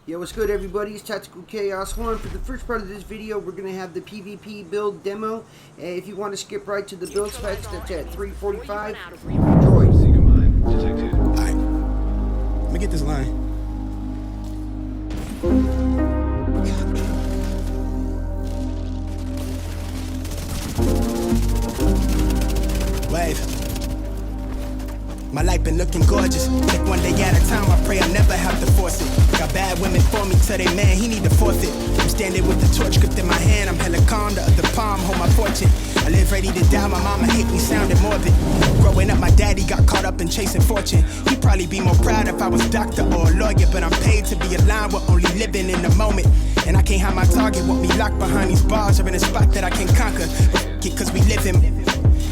Yo, what's good everybody? It's Tactical Chaos 1. For the first part of this video, we're going to have the PvP build demo. If you want to skip right to the build specs, that's at 3:45. Enjoy. Alright, let me get this line. Wave. My life been looking gorgeous. Take one day at a time, I pray I never have to force it. Got bad women for me, tell they man he need to forfeit. I'm standing with the torch gripped in my hand, I'm hella calm, the other palm hold my fortune. I live ready to die, my mama hate me sounding morbid. Growing up, my daddy got caught up in chasing fortune. He'd probably be more proud if I was doctor or a lawyer, but I'm paid to be aligned with only living in the moment. And I can't hide my target, want me locked behind these bars or in a spot that I can conquer. But it cause we live in.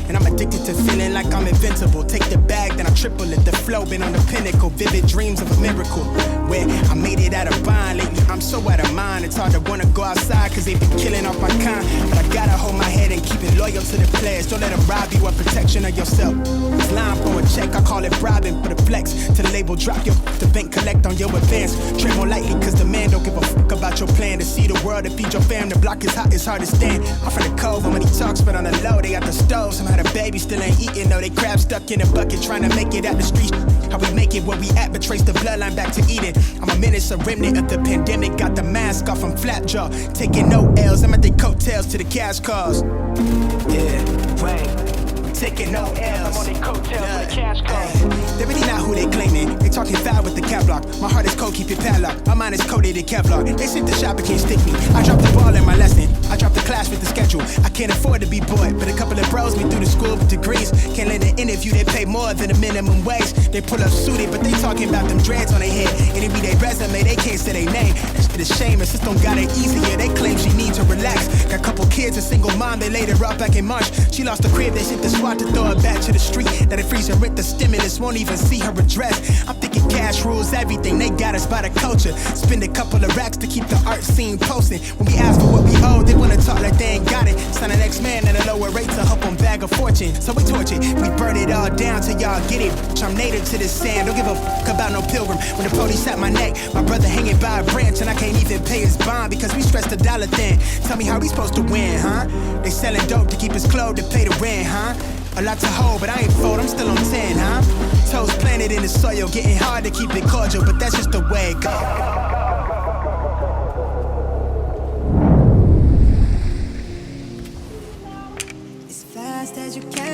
And I'm addicted to feeling like I'm invincible. Take the bag, then I triple it. The flow been on the pinnacle. Vivid dreams of a miracle. Where I made it out of bind. Lately I'm so out of mind. It's hard to wanna go outside cause they been killing off my kind. But I gotta hold my head and keep it loyal to the players. Don't let them rob you of protection of yourself. This line for a check, I call it bribing. Put a flex to the label, drop your the bank, collect on your advance. Tread more lightly cause the man don't give a fuck about your plan. To see the world, to feed your fam. The block is hot, it's hard to stand. I'm from the cove, when he talks, but on the low, they got the stove. Somehow the baby still ain't eating, though they crab stuck in a bucket trying to make it out the street. How we make it where we at, but trace the bloodline back to Eden. I'm a menace, a remnant of the pandemic. Got the mask off, I'm flat jaw, taking no L's. I'm at the coattails to the cash cars. Yeah, right. Taking no L's. I'm on their coattails to the cash cars. They're really not who they claiming. They talking foul with the cap block. My heart is cold, keep it padlocked. My mind is coated in Kevlar. They sent the shop, it can't stick me. I dropped the ball in my lesson. I dropped the class with the schedule. I can't afford to be bored, but a couple of bros me through the school with degrees. Can't let an interview, they pay more than the minimum wage. They pull up suited, but they talking about them dreads on their head. And it be their resume, they can't say their name. That shit is shame, the system got it easier. They claim she need to relax. Got a couple kids, a single mom, they laid her up back in March. She lost her crib, they sent the SWAT to throw her back to the street. Now they freeze and rent the stimulus, won't even see her address. I'm thinking cash rules everything, they got us by the culture. Spend a couple of racks to keep the art scene posting. When we ask for what we owe, they wanna talk like they ain't got it. Sign an X-Man at a lower rate to help them bag a fortune. So we torch it, we burn it all down till y'all get it. I'm native to this sand, don't give a fuck about no pilgrim. When the police at my neck, my brother hanging by a branch, and I can't even pay his bond because we stressed the dollar thin. Tell me how we supposed to win, huh? They selling dope to keep us clothed to pay the rent, huh? A lot to hold, but I ain't fold, I'm still on 10, huh? Toes planted in the soil, getting hard to keep it cordial, but that's just the way it goes. As fast as you can.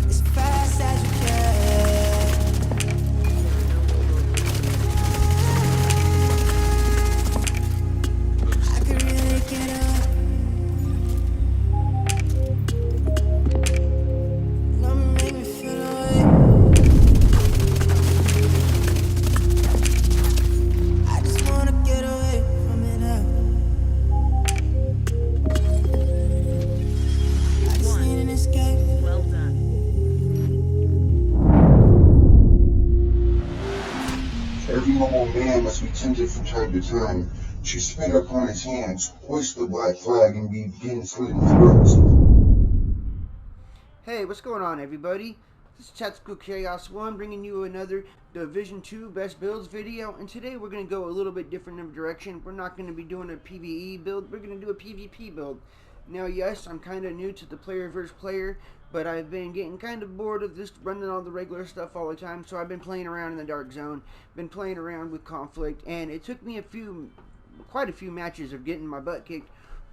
As fast as you can. I could really get up. Don't make me feel away. I just wanna get away from it all. I just need an escape. Well done. Every normal man must be tempted from time to time to spit upon his hands, hoist the black flag, and begin slitting throats. Hey, what's going on everybody? This is Tactical Chaos 1 bringing you another Division 2 Best Builds video. And today we're going to go a little bit different of a direction. We're not going to be doing a PvE build, we're going to do a PvP build. Now yes, I'm kind of new to the player versus player, but I've been getting kind of bored of just running all the regular stuff all the time, so I've been playing around in the dark zone, been playing around with conflict, and it took me quite a few matches of getting my butt kicked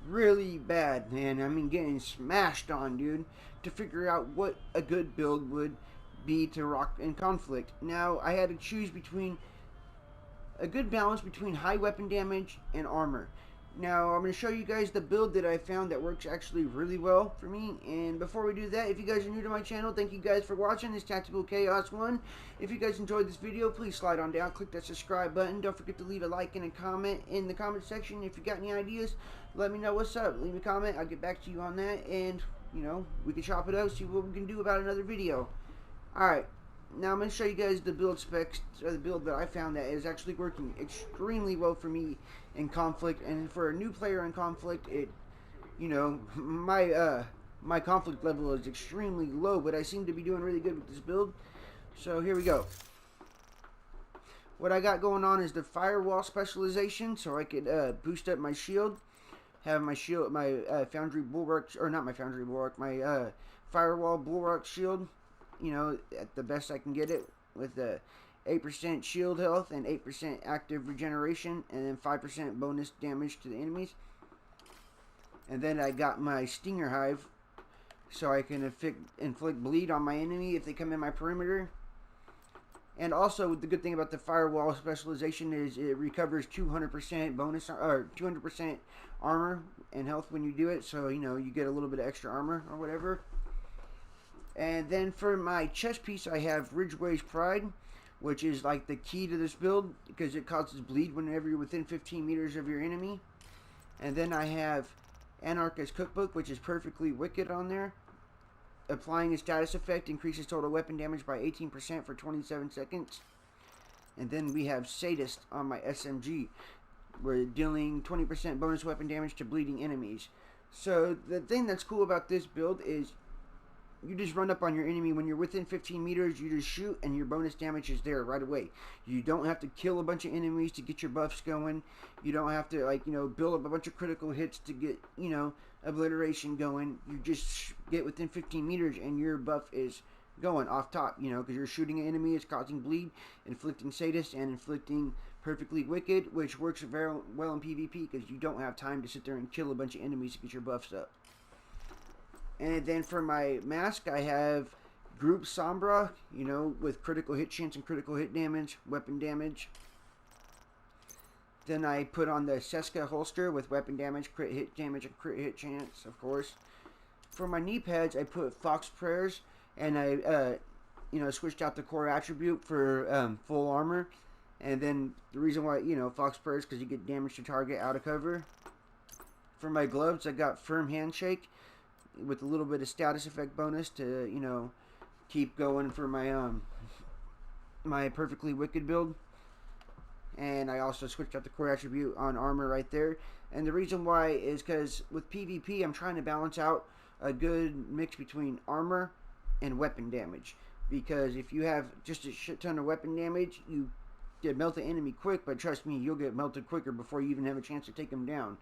really bad, man. I mean getting smashed on, dude, to figure out what a good build would be to rock in conflict. Now I had to choose between a good balance between high weapon damage and armor. Now, I'm going to show you guys the build that I found that works actually really well for me. And before we do that, if you guys are new to my channel, thank you guys for watching. This Tactical Chaos 1. If you guys enjoyed this video, please slide on down, click that subscribe button. Don't forget to leave a like and a comment in the comment section. If you got any ideas, let me know what's up. Leave a comment, I'll get back to you on that. And, you know, we can chop it up, see what we can do about another video. Alright. Now I'm going to show you guys the build specs, or the build that I found that is actually working extremely well for me in conflict, and for a new player in conflict, it you know, my conflict level is extremely low, but I seem to be doing really good with this build. So here we go. What I got going on is the firewall specialization, so I could boost up my shield, have my shield, my foundry bulwark, or not my foundry bulwark, my firewall bulwark shield, you know, at the best I can get it, with 8% shield health and 8% active regeneration, and then 5% bonus damage to the enemies. And then I got my stinger hive, so I can inflict bleed on my enemy if they come in my perimeter. And also, the good thing about the firewall specialization is it recovers 200% bonus, or 200% armor and health when you do it. So, you know, you get a little bit of extra armor or whatever. And then for my chest piece, I have Ridgeway's Pride, which is like the key to this build because it causes bleed whenever you're within 15 meters of your enemy. And then I have Anarchist Cookbook, which is perfectly wicked on there. Applying a status effect increases total weapon damage by 18% for 27 seconds. And then we have Sadist on my SMG. We're dealing 20% bonus weapon damage to bleeding enemies. So the thing that's cool about this build is you just run up on your enemy when you're within 15 meters, you just shoot and your bonus damage is there right away. You don't have to kill a bunch of enemies to get your buffs going. You don't have to, like, you know, build up a bunch of critical hits to get, you know, obliteration going. You just get within 15 meters and your buff is going off top, you know, because you're shooting an enemy, it's causing bleed, inflicting Sadist, and inflicting perfectly wicked, which works very well in PvP because you don't have time to sit there and kill a bunch of enemies to get your buffs up. And then for my mask, I have Group Sombra, you know, with critical hit chance and critical hit damage, weapon damage. Then I put on the Seska holster with weapon damage, crit hit damage, and crit hit chance, of course. For my knee pads, I put Fox Prayers, and I, you know, switched out the core attribute for full armor. And then the reason why, you know, Fox Prayers, because you get damage to target out of cover. For my gloves, I got Firm Handshake, with a little bit of status effect bonus to, you know, keep going for my my perfectly wicked build. And I also switched out the core attribute on armor right there. And the reason why is because with PvP I'm trying to balance out a good mix between armor and weapon damage, because if you have just a shit ton of weapon damage, you get melt the enemy quick, but trust me, you'll get melted quicker before you even have a chance to take them down.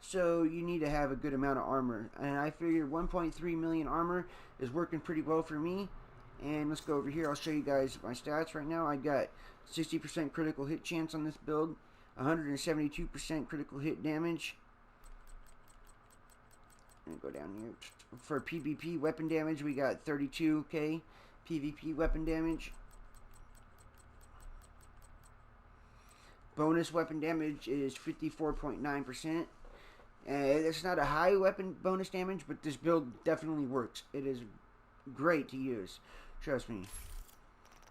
So you need to have a good amount of armor, and I figured 1.3 million armor is working pretty well for me. And let's go over here, I'll show you guys my stats right now. I got 60% critical hit chance on this build, 172% critical hit damage. And go down here. For PvP weapon damage, we got 32k PvP weapon damage. Bonus weapon damage is 54.9%. It's not a high weapon bonus damage, but this build definitely works. It is great to use. Trust me.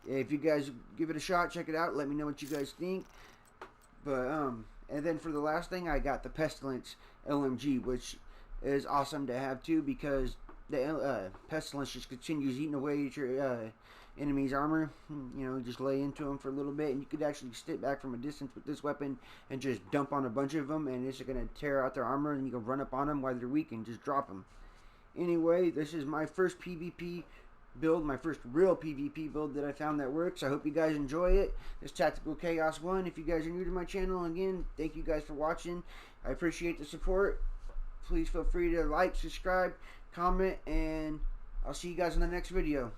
If you guys give it a shot, check it out. Let me know what you guys think. But, and then for the last thing, I got the Pestilence LMG, which is awesome to have too, because the Pestilence just continues eating away at your enemy's armor. You know, just lay into them for a little bit, and you could actually step back from a distance with this weapon and just dump on a bunch of them, and it's going to tear out their armor, and you can run up on them while they're weak and just drop them. Anyway, this is my first PvP build, my first real PvP build that I found that works. I hope you guys enjoy it. This Tactical Chaos 1. If you guys are new to my channel, again, thank you guys for watching. I appreciate the support. Please feel free to like, subscribe, comment, and I'll see you guys in the next video.